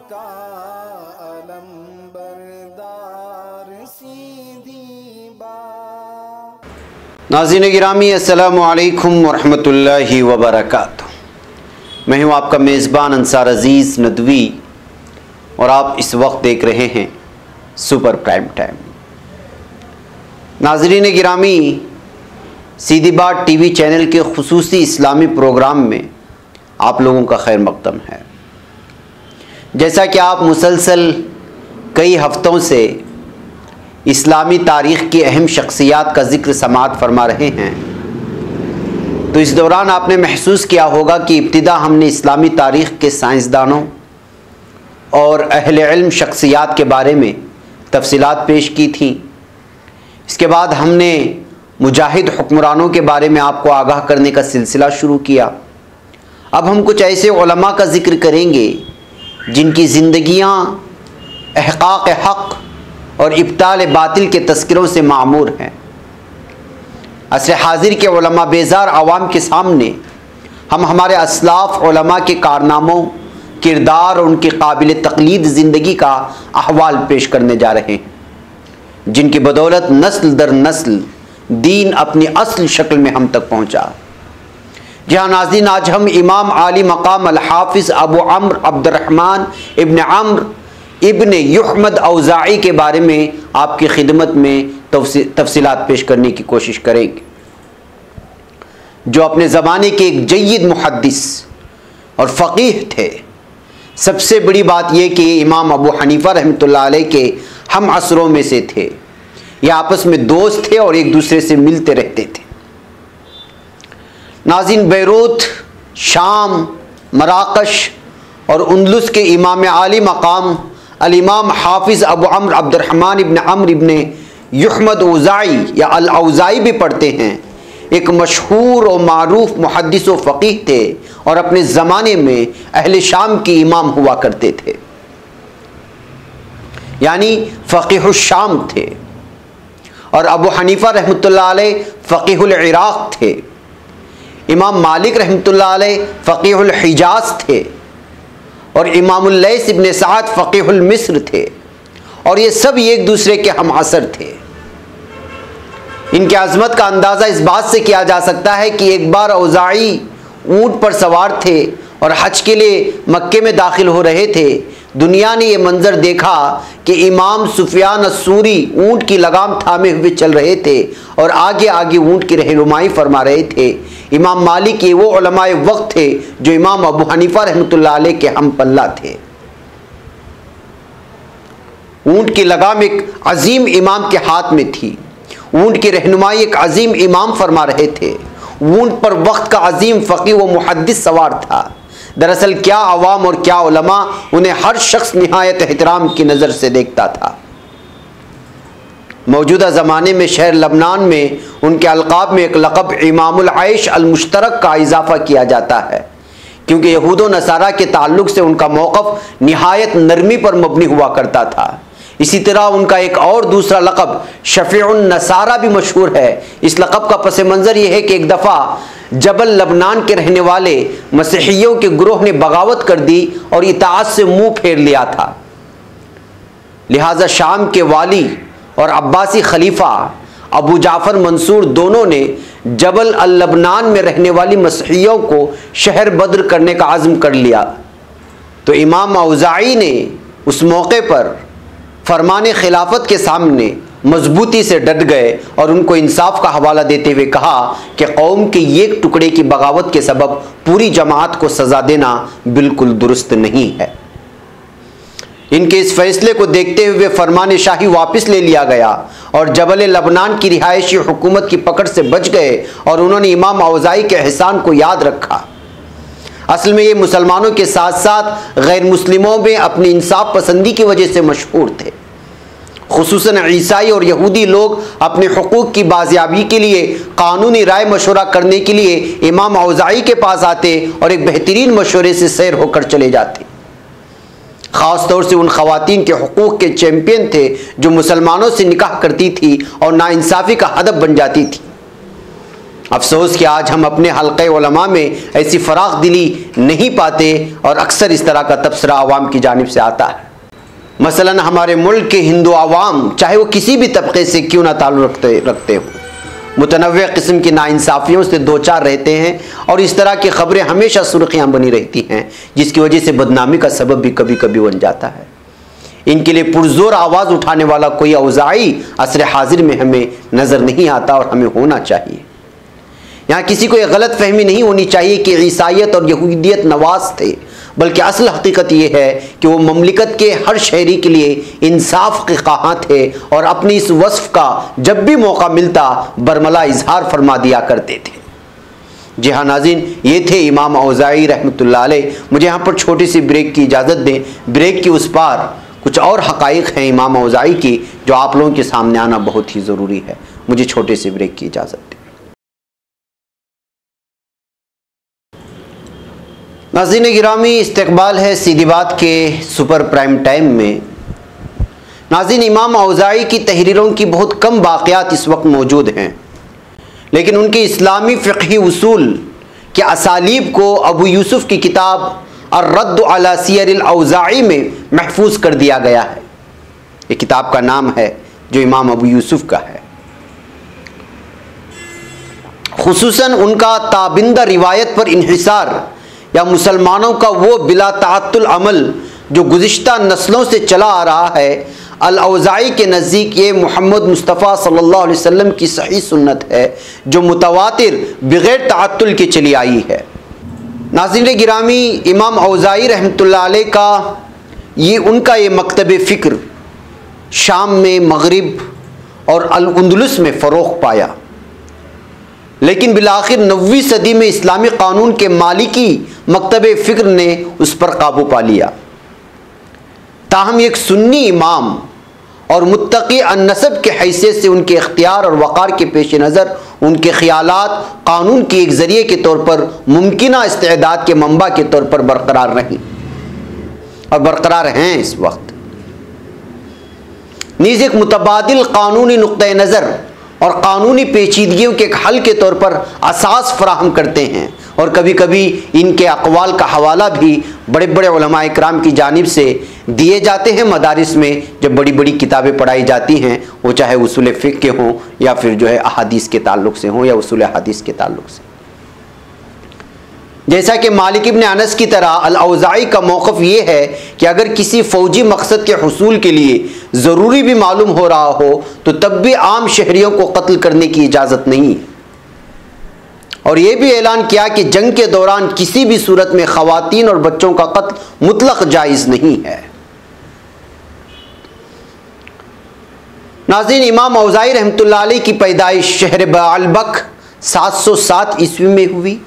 का अलम बरदार सीधी बात। नाज़रीन गिरामी, अस्सलामु अलैकुम वरहमतुल्लाहि वबरकातुहू। मैं हूँ आपका मेज़बान अंसार अज़ीज़ नदवी और आप इस वक्त देख रहे हैं सुपर प्राइम टाइम। नाज़रीन गिरामी, सीधी बात टीवी चैनल के खुसूसी इस्लामी प्रोग्राम में आप लोगों का खैर मक़दम है। जैसा कि आप मुसलसल कई हफ्तों से इस्लामी तारीख़ की अहम शख्सियात का ज़िक्र समाअत फरमा रहे हैं, तो इस दौरान आपने महसूस किया होगा कि इब्तिदा हमने इस्लामी तारीख़ के साइंसदानों और अहले इल्म शख्सियात के बारे में तफसीलात पेश की थी। इसके बाद हमने मुजाहिद हुक्मरानों के बारे में आपको आगाह करने का सिलसिला शुरू किया। अब हम कुछ ऐसे उलमा का ज़िक्र करेंगे जिनकी ज़िंदगियाँ अहक़ाक़ हक़ और इब्ताल बातिल के तस्करों से मामूर हैं। असर हाजिर के उलमा बेजार आवाम के सामने हम हमारे असलाफ़ उलमा के कारनामों, किरदार और उनकी काबिल तक़लीद ज़िंदगी का अहवाल पेश करने जा रहे हैं, जिनकी बदौलत नस्ल दर नस्ल दीन अपनी असल शक्ल में हम तक पहुँचा। जहाँ नाज़रीन, आज हम इमाम आली मकाम अल हाफिज़ अबू अम्र अब्दुर्रहमान इब्न अम्र इब्न युहमद औज़ाई के बारे में आपकी खिदमत में तफसीलात पेश करने की कोशिश करेंगे, जो अपने ज़माने के एक जय्यद मुहद्दिस और फ़क़ीह थे। सबसे बड़ी बात यह कि इमाम अबू हनीफ़ा रहमतुल्लाह अलैह के हम असरों में से थे। ये आपस में दोस्त थे और एक दूसरे से मिलते रहते थे। नाज़रीन, बैरूत, शाम, मराकश और उंदलुस के इमाम आली मकाम अल इमाम हाफिज़ अबू अम्र अब्दुर्रहमान इब्न अम्र इब्न युहमद औज़ाई या अल औज़ाई भी पढ़ते हैं। एक मशहूर और मारूफ मुहद्दिस व फ़क़ीह थे और अपने ज़माने में अहले शाम के इमाम हुआ करते थे, यानी फ़क़ीहुल शाम थे। और अबू हनीफ़ा रहमतुल्लाह अलैह फ़क़ीहुल इराक़ थे। इमाम मालिक रहमतुल्लाह अलैह फ़क़ीहुल हिजाज़ थे और इमामुल लैस इब्न सअद फ़क़ीहुल मिस्र थे। और ये सब एक दूसरे के हम असर थे। इनकी अज़मत का अंदाज़ा इस बात से किया जा सकता है कि एक बार औज़ाई ऊँट पर सवार थे और हज के लिए मक्के में दाखिल हो रहे थे। दुनिया ने यह मंज़र देखा कि इमाम सुफियान अस्सूरी ऊँट की लगाम थामे हुए चल रहे थे और आगे आगे ऊँट की रहनुमाई फरमा रहे थे। इमाम मालिक ये वो उलमाए वक्त थे जो इमाम अबू हनीफ़ा रहमतुल्लाह अलैह के हम पल्ला थे। ऊँट की लगाम एक अजीम इमाम के हाथ में थी। ऊँट की रहनुमाई एक अजीम इमाम फरमा रहे थे। ऊँट पर वक्त का अजीम फ़क़ीह व मुहद्दिस सवार था। दरअसल क्या अवाम और क्या उलमा, उन्हें हर शख्स निहायत एहतराम की नज़र से देखता था। मौजूदा ज़माने में शहर लबनान में उनके अलक़ाब में एक लक़ब इमामुल ऐश अल मुश्तरक का इजाफ़ा किया जाता है, क्योंकि यहूद व नसारा के ताल्लुक़ से उनका मौक़िफ़ निहायत नरमी पर मबनी हुआ करता था। इसी तरह उनका एक और दूसरा लक़ब शफ़ीउन नसारा भी मशहूर है। इस लक़ब का पस मंज़र यह है कि एक दफ़ा जबल लबनान के रहने वाले मसीहियों के ग्रोह ने बगावत कर दी और इताअत से मुँह फेर लिया था। लिहाजा शाम के वाली और अब्बासी खलीफा अबू जाफ़र मंसूर दोनों ने जबल अल लबनान में रहने वाली मसीहियों को शहर बद्र करने का अज़्म कर लिया। तो इमाम औज़ाई ने उस मौके पर फरमान खिलाफत के सामने मजबूती से डट गए और उनको इंसाफ का हवाला देते हुए कहा कि कौम के एक टुकड़े की बगावत के सबब पूरी जमात को सज़ा देना बिल्कुल दुरुस्त नहीं है। इनके इस फैसले को देखते हुए फरमान शाही वापस ले लिया गया और जबल लबनान की रिहायशी हुकूमत की पकड़ से बच गए और उन्होंने इमाम औज़ाई के एहसान को याद रखा। असल में ये मुसलमानों के साथ साथ गैर मुस्लिमों में अपनी इंसाफ पसंदी की वजह से मशहूर थे। खुसूसन ईसाई और यहूदी लोग अपने हुकूक की बाजियाबी के लिए कानूनी राय मशवरा करने के लिए इमाम औज़ाई के पास आते और एक बेहतरीन मशवरे से सैर होकर चले जाते। ख़ास तौर से उन ख़वातीन के हुकूक के चैम्पियन थे जो मुसलमानों से निकाह करती थी और नाइंसाफ़ी का हदफ बन जाती थी। अफसोस कि आज हम अपने हल्क़े उलमा में ऐसी फराख दिली नहीं पाते और अक्सर इस तरह का तबसरा आवाम की जानिब से आता है। मसलन हमारे मुल्क के हिंदू आवाम, चाहे वो किसी भी तबके से क्यों ना ताल्लुक़ रखते हो, मुतनव्वे किस्म की नाइंसाफ़ियों से दो चार रहते हैं और इस तरह की ख़बरें हमेशा सुर्खियाँ बनी रहती हैं, जिसकी वजह से बदनामी का सबब भी कभी कभी बन जाता है। इनके लिए पुरजोर आवाज़ उठाने वाला कोई औज़ाई असर हाजिर में हमें नज़र नहीं आता और हमें होना चाहिए। यहाँ किसी को यह गलत फहमी नहीं होनी चाहिए कि ईसाईयत और यहूदियत नवाज थे, बल्कि असल हकीकत यह है कि वो ममलिकत के हर शहरी के लिए इंसाफ के ख़्वाह थे और अपनी इस वस्फ़ का जब भी मौका मिलता बरमला इजहार फरमा दिया करते थे। जी हाँ नाज़रीन, ये थे इमाम औज़ाई रहमतुल्लाह अलैह। मुझे यहाँ पर छोटी सी ब्रेक की इजाज़त दें। ब्रेक की उस पार कुछ और हक़ाइक़ हैं इमाम औज़ाई की जो आप लोगों के सामने आना बहुत ही ज़रूरी है। मुझे छोटे से ब्रेक की इजाज़त दें। नाज़रीन गिरामी, इस्तक़बाल है सीधी बात के सुपर प्राइम टाइम में। नाज़रीन, इमाम औज़ाई की तहरीरों की बहुत कम वाक़यात इस वक्त मौजूद हैं, लेकिन उनके इस्लामी फ़िक़ही उसूल के असालीब को अबू यूसुफ़ की किताब अर्रद्द अला सियर औज़ाई में महफूज कर दिया गया है। ये किताब का नाम है जो इमाम अबू यूसुफ़ का है। खुसूसन उनका ताबिंदा रिवायत पर इन्हिसार या मुसलमानों का वो बिला ताअत्तुल अमल जो गुज़िश्ता नस्लों से चला आ रहा है, अल औज़ाई के नज़दीक ये मोहम्मद मुस्तफ़ा सल्लल्लाहु अलैहि वसल्लम की सही सुन्नत है जो मुतवातिर बग़ैर ताअत्तुल के चली आई है। नाज़रीन गिरामी, इमाम औज़ाई रहमतुल्लाह अलैह का उनका ये मकतब फ़िक्र शाम में, मग़रिब और अल अंदलुस में फ़रोग़ पाया, लेकिन बिलाखिर 9वीं सदी में इस्लामी कानून के मालिकी मकतब फ़िक्र ने उस पर काबू पा लिया। ताहम एक सुन्नी इमाम और मुत्तकी अन-नसब के हैसियत से उनके इख्तियार और वक़ार के पेश नज़र उनके ख़यालात कानून के एक ज़रिए के तौर पर मुमकिना इस्तेदाद के मंबा के तौर पर बरकरार रहीं और बरकरार हैं इस वक्त। नीज़ एक मुतबादिल कानूनी नुक्ते नज़र और कानूनी पेचीदगियों के एक हल के तौर पर असास फराहम करते हैं और कभी कभी इनके अक़वाल का हवाला भी बड़े बड़े उलमा इकराम की जानिब से दिए जाते हैं। मदारिस में जब बड़ी बड़ी किताबें पढ़ाई जाती हैं, वो चाहे उसूल फ़िक़्ह के हों या फिर जो है अहादीस के ताल्लुक़ से हों या उसूल हदीस के ताल्लुक़ से। जैसा कि मालिक इब्न अनस की तरह अल औज़ाई का मौक़िफ़ ये है कि अगर किसी फ़ौजी मकसद के हुसूल के लिए ज़रूरी भी मालूम हो रहा हो तो तब भी आम शहरियों को कत्ल करने की इजाज़त नहीं है। और ये भी ऐलान किया कि जंग के दौरान किसी भी सूरत में ख़वातीन और बच्चों का कत्ल मुतलक़ जायज़ नहीं है। नाज़रीन, इमाम औज़ाई रहमतुल्लाह अलैह की पैदाइश शहर बालबक 707 ईस्वी में हुई।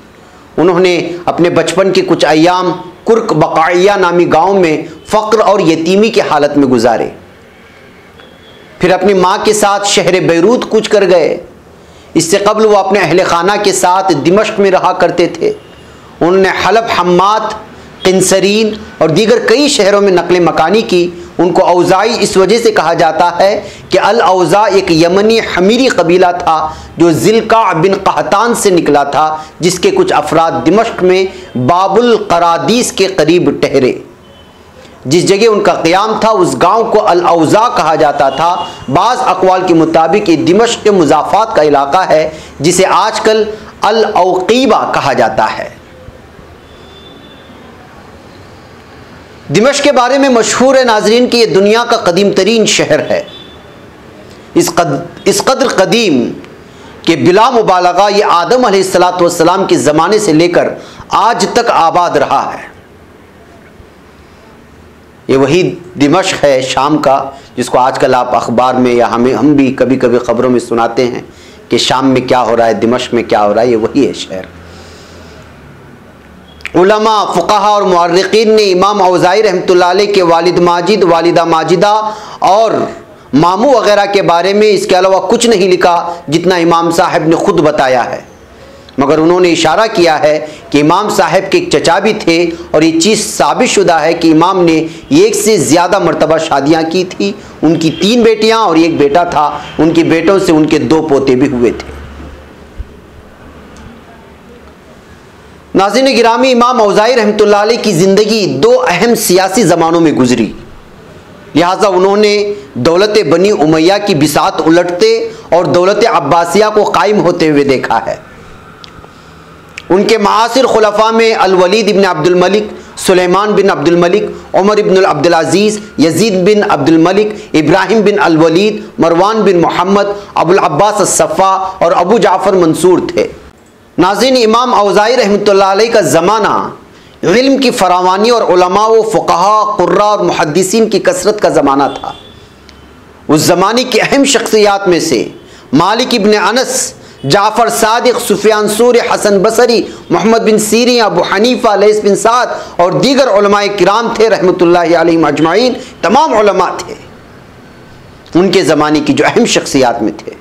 उन्होंने अपने बचपन के कुछ अय्याम कुर्क बक़ाइया नामी गांव में फ़क्र और यतीमी की हालत में गुजारे। फिर अपनी माँ के साथ शहर बैरूत कूच कर गए। इससे कबल वो अपने अहले खाना के साथ दिमश्क में रहा करते थे। उन्होंने हलब, हम्मात, किंसरीन और दीगर कई शहरों में नकल मकानी की। उनको औज़ाई इस वजह से कहा जाता है कि अल औज़ा एक यमनी हमीरी कबीला था जो ज़िलका बिन कहतान से निकला था, जिसके कुछ अफराद दिमश्क में बाबुल करादीस के करीब ठहरे। जिस जगह उनका क़याम था उस गांव को अल औज़ा कहा जाता था। बाज़ अक़वाल के मुताबिक ये दिमश्क के मुज़ाफ़ात का इलाका है जिसे आजकल अल औक़ीबा कहा जाता है। दिमश्क के बारे में मशहूर है नाज़रीन कि ये दुनिया का कदीम तरीन शहर है। इस कदर कदीम कि बिला मुबालगा ये आदम अलैहिस्सलाम के ज़माने से लेकर आज तक आबाद रहा है। ये वही दिमश्क है शाम का, जिसको आजकल आप अखबार में या हम भी कभी कभी ख़बरों में सुनाते हैं कि शाम में क्या हो रहा है, दिमश्क में क्या हो रहा है। ये वही है शहर। उलमा, फ़ुक़हा और मुअर्रिख़ीन ने इमाम औज़ाई रहमतुल्लाह अलैह के वालिद माजिद, वालिदा माजिदा और मामू वग़ैरह के बारे में इसके अलावा कुछ नहीं लिखा जितना इमाम साहब ने ख़ुद बताया है, मगर उन्होंने इशारा किया है कि इमाम साहब के एक चचा भी थे और ये चीज़ साबित शुदा है कि इमाम ने एक से ज़्यादा मरतबा शादियाँ की थी। उनकी 3 बेटियाँ और 1 बेटा था। उनके बेटों से उनके 2 पोते भी हुए थे। नाज़रीन गिरामी, इमाम औज़ाई रहमतुल्लाह अलैह की ज़िंदगी दो अहम सियासी ज़मानों में गुजरी, लिहाजा उन्होंने दौलत बनी उमैया की बिसात उलटते और दौलत अब्बासिया को कायम होते हुए देखा है। उनके मासिर खुलफा में अल वलीद इब्न अब्दुल मलिक, सुलेमान बिन अब्दुल मलिक, उमर इब्न अब्दुल अजीज़, यजीद बिन अब्दुल मलिक, इब्राहिम बिन अल वलीद, मरवान बिन मोहम्मद, अबुल अब्बास अस्सफ़ा और अबू जाफ़र मंसूर थे। नाज़रीन, इमाम औज़ाई रहमतुल्लाह अलैह का ज़माना इल्म की फरावानी और उलमा व फ़ुक़हा, क़ुर्रा और मुहद्दिसीन की कसरत का ज़माना था। उस ज़माने की अहम शख्सियात में से मालिक इब्न अनस, जाफ़र सादिक, सुफियान सूरी, हसन बसरी, Mohammad bin Sirin, Abu Hanifa, lace बिन साद और दीगर उलमाए किराम थे रहमतुल्लाहि अलैहिम अजमाइन। तमाम उलमा थे उनके ज़माने की जो अहम शख्सियात में थे।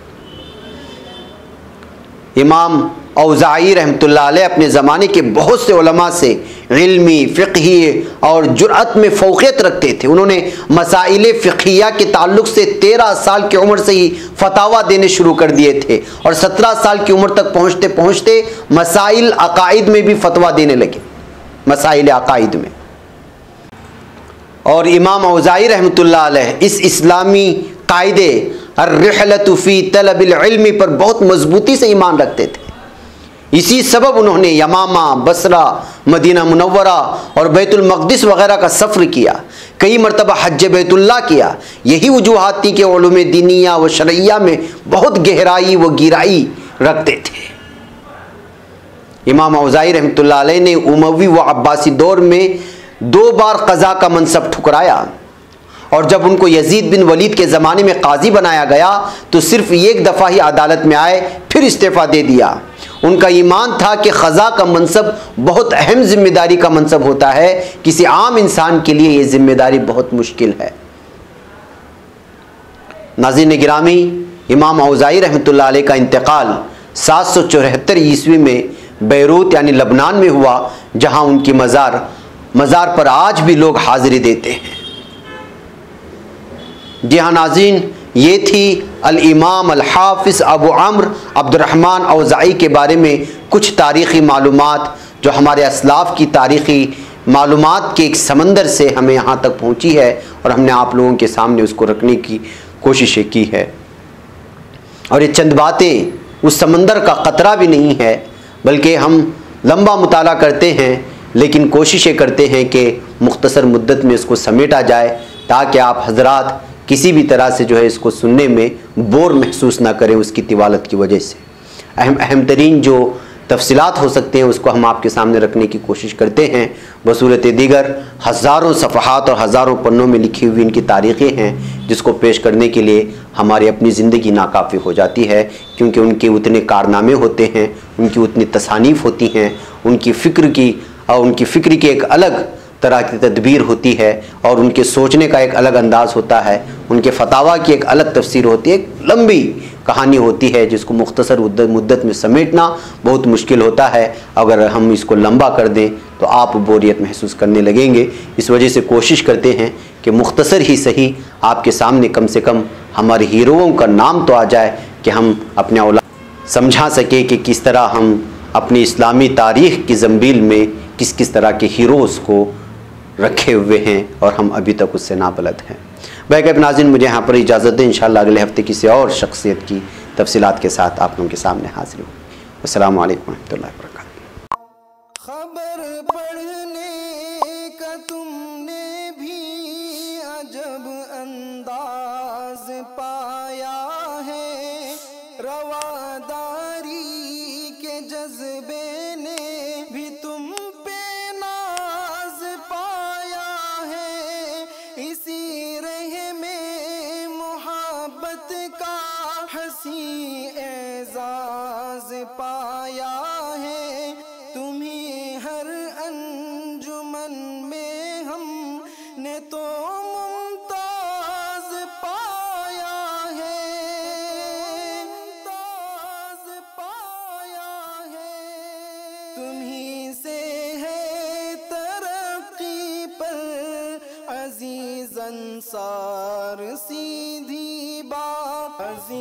इमाम औज़ाई रहमतुल्लाह अलैह अपने ज़माने के बहुत से उलमा से इल्मी, फ़िक़ही और जुरअत में फ़ौक़ियत रखते थे। उन्होंने मसाइल फ़िक़हिया के ताल्लुक़ से 13 साल की उम्र से ही फ़तावा देने शुरू कर दिए थे और 17 साल की उम्र तक पहुँचते पहुँचते मसाइल अक़ाइद में भी फ़तवा देने लगे, मसाइल अक़ाइद में। और इमाम औज़ाई रहमतुल्लाह अलैह इस इस्लामी कायदे अर्रिहलतु फ़ी तलबिल इल्मी पर बहुत मजबूती से ईमान रखते थे। इसी सबब उन्होंने यमामा, बसरा, मदीना मुनव्वरा और बैतुल मक़दिस वग़ैरह का सफ़र किया, कई मरतबा हज बैतुल्लाह किया। यही वजूहात थी कि उलूम दीनिया व शरइया में बहुत गहराई व गिराई रखते थे। इमाम औज़ाई रहमतुल्लाह अलैह ने उमवी व अब्बासी दौर में 2 बार क़ज़ा का मनसब ठुकराया और जब उनको यजीद बिन वलीद के ज़माने में काजी बनाया गया तो सिर्फ एक दफ़ा ही अदालत में आए, फिर इस्तीफ़ा दे दिया। उनका ईमान था कि क़ज़ा का मनसब बहुत अहम ज़िम्मेदारी का मनसब होता है, किसी आम इंसान के लिए ये ज़िम्मेदारी बहुत मुश्किल है। नाज़रीन गिरामी, इमाम औज़ाई रहमतुल्लाह अलैह का इंतकाल 774 ईस्वी में बैरूत यानी लबनान में हुआ, जहाँ उनकी मज़ार पर आज भी लोग हाज़िरी देते हैं। जी हाँ नाज़रीन, ये थी अल इमाम अल हाफ़िज़ अबू अम्र अब्दुर्रहमान औज़ाई के बारे में कुछ तारीख़ी मालूमात जो हमारे असलाफ़ की तारीख़ी मालूमात के एक समंदर से हमें यहाँ तक पहुँची है और हमने आप लोगों के सामने उसको रखने की कोशिशें की है। और ये चंद बातें उस समंदर का क़तरा भी नहीं है, बल्कि हम लंबा मुताला करते हैं लेकिन कोशिशें करते हैं कि मुख्तसर मुद्दत में इसको समेटा जाए ताकि आप हज़रात किसी भी तरह से जो है इसको सुनने में बोर महसूस ना करें उसकी तिवालत की वजह से। अहम तरीन जो तफसीलात हो सकते हैं उसको हम आपके सामने रखने की कोशिश करते हैं। बसूरत दीगर हज़ारों सफ़हात और हज़ारों पन्नों में लिखी हुई इनकी तारीख़ें हैं जिसको पेश करने के लिए हमारी अपनी ज़िंदगी नाकाफ़ी हो जाती है, क्योंकि उनके उतने कारनामे होते हैं, उनकी उतनी तसानीफ़ होती हैं, उनकी फ़िक्र की एक अलग तरह की तदबीर होती है और उनके सोचने का एक अलग अंदाज़ होता है, उनके फतावा की एक अलग तफसीर होती है, एक लंबी कहानी होती है जिसको मुख्तसर मुद्दत में समेटना बहुत मुश्किल होता है। अगर हम इसको लंबा कर दें तो आप बोरियत महसूस करने लगेंगे। इस वजह से कोशिश करते हैं कि मुख्तसर ही सही आपके सामने कम से कम हमारे हीरोओं का नाम तो आ जाए कि हम अपने औलाद समझा सके कि किस तरह हम अपनी इस्लामी तारीख़ की ज़ंबील में किस किस तरह के हीरोज़ को रखे हुए हैं और हम अभी तक उससे नाबलद हैं। बैकअप नाज़रीन, मुझे यहाँ पर इजाज़त दें। इंशाअल्लाह अगले हफ्ते किसी और शख्सियत की तफसीलात के साथ आप लोगों के सामने हाजिर हूँ। अस्सलामु अलैकुम रहमतुल्लाहि व बरकातुहू। खबर पढ़ने का तुमने भी अजब अंदाज पाया है, रवादारी के जज्बे ने भी तुम पे नाज पाया है, इसी रह में मोहब्बत का हंसी एजाज पाया है, तुम्ही हर अंजुमन में हमने तो मुमताज पाया है, मुमताज पाया है, तुम्ही से है तरक्की पर अजीज अंसार सीधी बात।